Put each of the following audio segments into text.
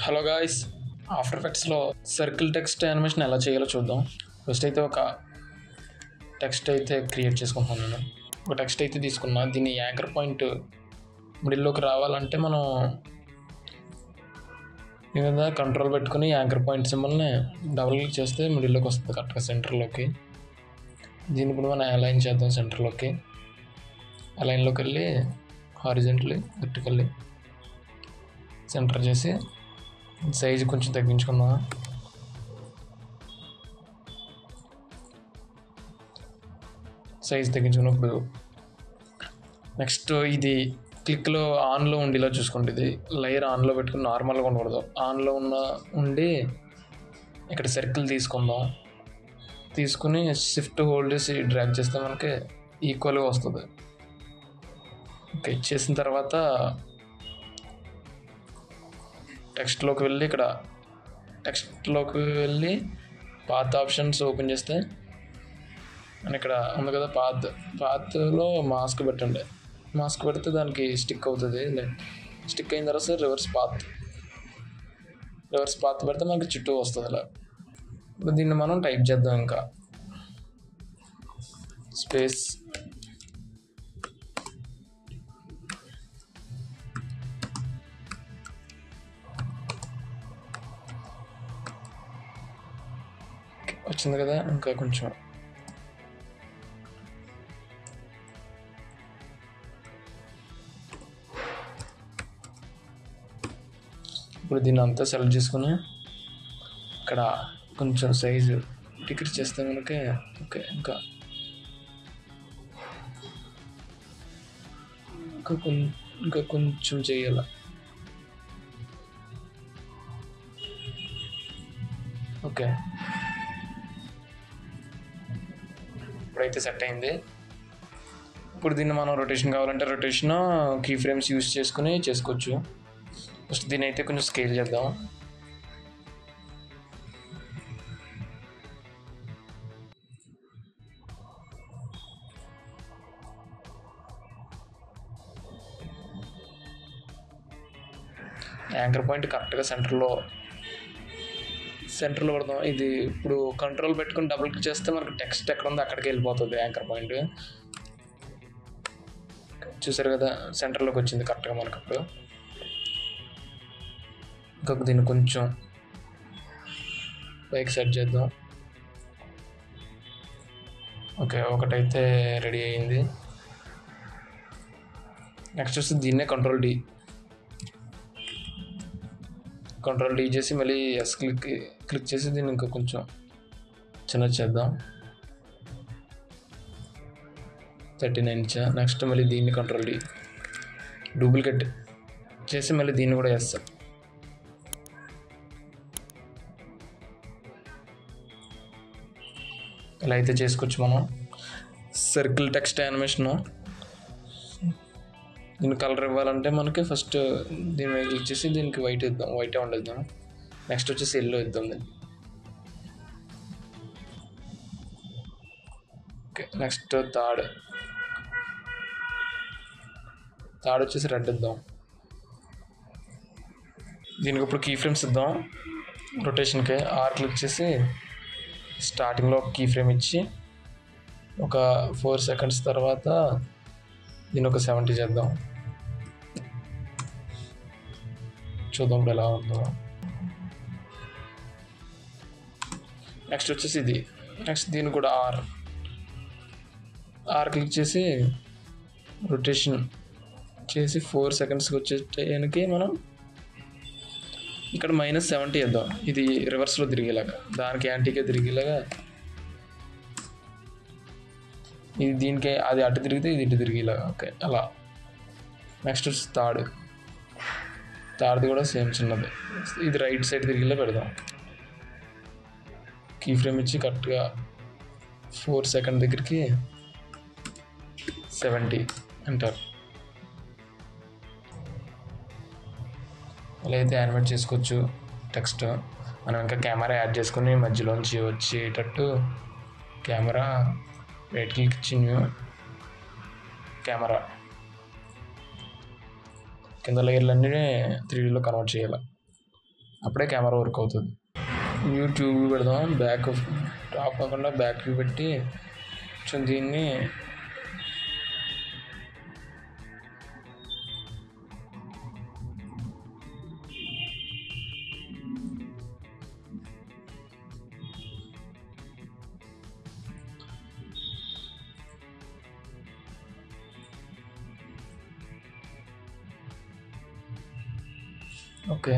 Hello guys, after ఎఫెక్ట్స్లో circle text animation ఎలా చేయాలో చూద్దాం. ఫస్ట్ అయితే ఒక టెక్స్ట్ అయితే క్రియేట్ చేసుకుంటున్నాను. నేను ఒక టెక్స్ట్ అయితే తీసుకున్నా. దీన్ని యాంకర్ పాయింట్ మిడిల్లోకి రావాలంటే మనం ఈ విధంగా కంట్రోల్ పెట్టుకుని యాంకర్ పాయింట్ సింబల్ని డబుల్ క్లిక్ చేస్తే మిడిల్లోకి వస్తుంది కరెక్ట్గా సెంటర్లోకి. దీన్ని ఇప్పుడు మనం అలైన్ చేద్దాం. సెంటర్లోకి అలైన్లోకి వెళ్ళి హారిజెంటలీ వర్టికల్లీ సెంటర్ చేసి సైజు కొంచెం తగ్గించుకుందాం. సైజు తగ్గించుకున్నప్పుడు నెక్స్ట్ ఇది క్లిక్లో ఆన్లో ఉండేలా చూసుకోండి. ఇది లేయర్ ఆన్లో పెట్టుకుని నార్మల్గా ఉండకూడదు. ఆన్లో ఉండి ఇక్కడ సర్కిల్ తీసుకుందాం. తీసుకుని షిఫ్ట్ హోల్డ్ చేసి డ్రాగ్ చేస్తే మనకి ఈక్వల్గా వస్తుంది. ఓకే, చేసిన తర్వాత టెక్స్ట్లోకి వెళ్ళి పాత్ ఆప్షన్స్ ఓపెన్ చేస్తే అని ఇక్కడ ఉంది కదా పాత్లో మాస్క్ పెట్టండి. మాస్క్ పెడితే దానికి స్టిక్ అవుతుంది. స్టిక్ అయిన తర్వాత రివర్స్ పాత్ పెడితే మనకి చుట్టూ వస్తుంది. అలా ఇప్పుడు దీన్ని మనం టైప్ చేద్దాం. ఇంకా స్పేస్ వచ్చింది కదా. ఇంకా కొంచెం ఇప్పుడు దీన్ని అంతా సెలెక్ట్ చేసుకుని ఇక్కడ కొంచెం సైజు డిక్రీజ్ చేస్తే మనకి ఓకే. ఇంకా కొంచెం చేయాలి. ఓకే, ఇప్పుడైతే సెట్ అయింది. ఇప్పుడు దీన్ని మనం రొటేషన్ కావాలంటే రొటేషన్ కీ ఫ్రేమ్స్ యూజ్ చేసుకుని చేసుకోవచ్చు. ఫస్ట్ దీన్ని అయితే కొంచెం స్కేల్ చేద్దాం. యాంకర్ పాయింట్ కరెక్ట్గా సెంటర్లో పడదాం. ఇది ఇప్పుడు కంట్రోల్ పెట్టుకుని డబుల్ క్లిక్ చేస్తే మనకు టెక్స్ట్ ఎక్కడ ఉందో అక్కడికి వెళ్ళిపోతుంది. యాంకర్ పాయింట్ చూసారు కదా, సెంటర్లోకి వచ్చింది కరెక్ట్గా మనకు. అప్పుడు ఇంకొక దీన్ని కొంచెం పైకి సెట్ చేద్దాం. ఓకే, ఒకటైతే రెడీ అయింది. నెక్స్ట్ వస్తే దీన్నే కంట్రోల్ డి చేసి మళ్ళీ ఎస్ క్లిక్ చేసి దీన్ని ఇంకా కొంచెం చిన్న చేద్దాం. 39 ఇంచ్. నెక్స్ట్ మళ్ళీ దీన్ని కంట్రోల్ డి డూప్లికేట్ చేసి మళ్ళీ దీన్ని కూడా వేస్తాం. ఇలా అయితే చేసుకోవచ్చు మనం సర్కిల్ టెక్స్ట్ యానిమేషను. దీని కలర్ ఇవ్వాలంటే మనకి ఫస్ట్ దీని మీద క్లిక్ చేసి దీనికి వైటే ఉండేద్దాం. నెక్స్ట్ వచ్చేసి ఎల్లో ఇద్దాం దీన్ని. ఓకే, నెక్స్ట్ థర్డ్ వచ్చేసి రెడ్ ఇద్దాం. దీనికి ఇప్పుడు కీ ఫ్రేమ్స్ ఇద్దాం. రొటేషన్కి ఆర్ క్లిక్ చేసి స్టార్టింగ్లో ఒక కీ ఫ్రేమ్ ఇచ్చి ఒక 4 సెకండ్స్ తర్వాత దీన్ని ఒక 70 చేద్దాం. చూద్దాం ఇప్పుడు ఎలా ఉందో. నెక్స్ట్ వచ్చేసి ఇది. నెక్స్ట్ దీన్ని కూడా ఆర్ క్లిక్ చేసి రొటేషన్ చేసి 4 సెకండ్స్కి వచ్చేటానికి మనం ఇక్కడ -70 వేద్దాం. ఇది రివర్స్లో తిరిగేలాగా, దానికి యాంటీగా తిరిగేలాగా. ఇది దీనికి అది అటు తిరిగితే ఇది ఇటు తిరిగేలాగా. ఓకే, అలా. నెక్స్ట్ వచ్చి థర్డ్ది కూడా సేమ్ చిన్నది. ఇది రైట్ సైడ్ తిరిగేలా పెడదాం. కీ ఫ్రేమ్ ఇచ్చి కరెక్ట్గా 4 సెకండ్ దగ్గరికి 70 అంటారు. అలా అయితే యానిమేట్ చేసుకోవచ్చు టెక్స్ట్. మనం ఇంకా కెమెరా యాడ్ చేసుకుని మధ్యలోంచి వచ్చేటట్టు కెమెరా రైట్ క్లిక్ ఇచ్చి న్యూ కెమెరా కింద లేయర్లన్నీ 3Dలో కన్వర్ట్ చేయాలి. అప్పుడే కెమెరా వర్క్ అవుతుంది. యూట్యూబ్ పెడదాం, బ్యాక్ టాప్ కాకుండా బ్యాక్ వ్యూ పెట్టి కొంచెం దీన్ని ఓకే.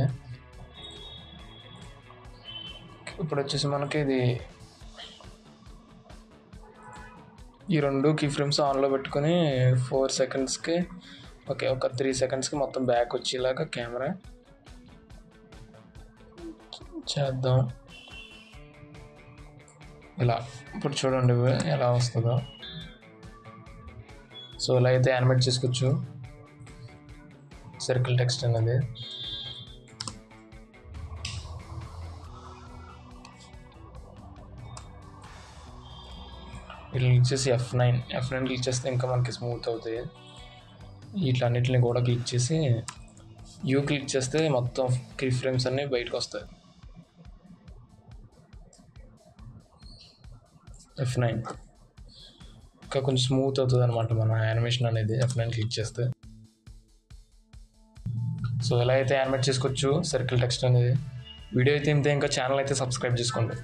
ఇప్పుడు వచ్చేసి మనకి ఇది ఈ 2 కీ ఫ్రేమ్స్ ఆన్లో పెట్టుకొని 4 సెకండ్స్కి ఓకే, ఒక 3 సెకండ్స్కి మొత్తం బ్యాక్ వచ్చేలాగా కెమెరా చేద్దాం. ఇలా ఇప్పుడు చూడండి ఎలా వస్తుందో. సో ఇలా అయితే యానిమేట్ చేసుకోవచ్చు సర్కిల్ టెక్స్ట్ అనేది. ఇట్లా క్లిక్ చేసి F9 క్లిక్ చేస్తే ఇంకా మనకి స్మూత్ అవుతాయి. వీటన్నిటిని కూడా క్లిక్ చేసి యూ క్లిక్ చేస్తే మొత్తం కీ ఫ్రేమ్స్ అన్నీ బయటకు వస్తాయి. F9 ఇంకా కొంచెం స్మూత్ అవుతుంది అనమాట మన యానిమేషన్ అనేది F9 క్లిక్ చేస్తే. సో ఎలా అయితే యానిమేట్ చేసుకోవచ్చు సర్కిల్ టెక్స్ట్ అనేది. వీడియో అయితే ఇంతే, ఇంకా ఛానల్ అయితే సబ్స్క్రైబ్ చేసుకోండి.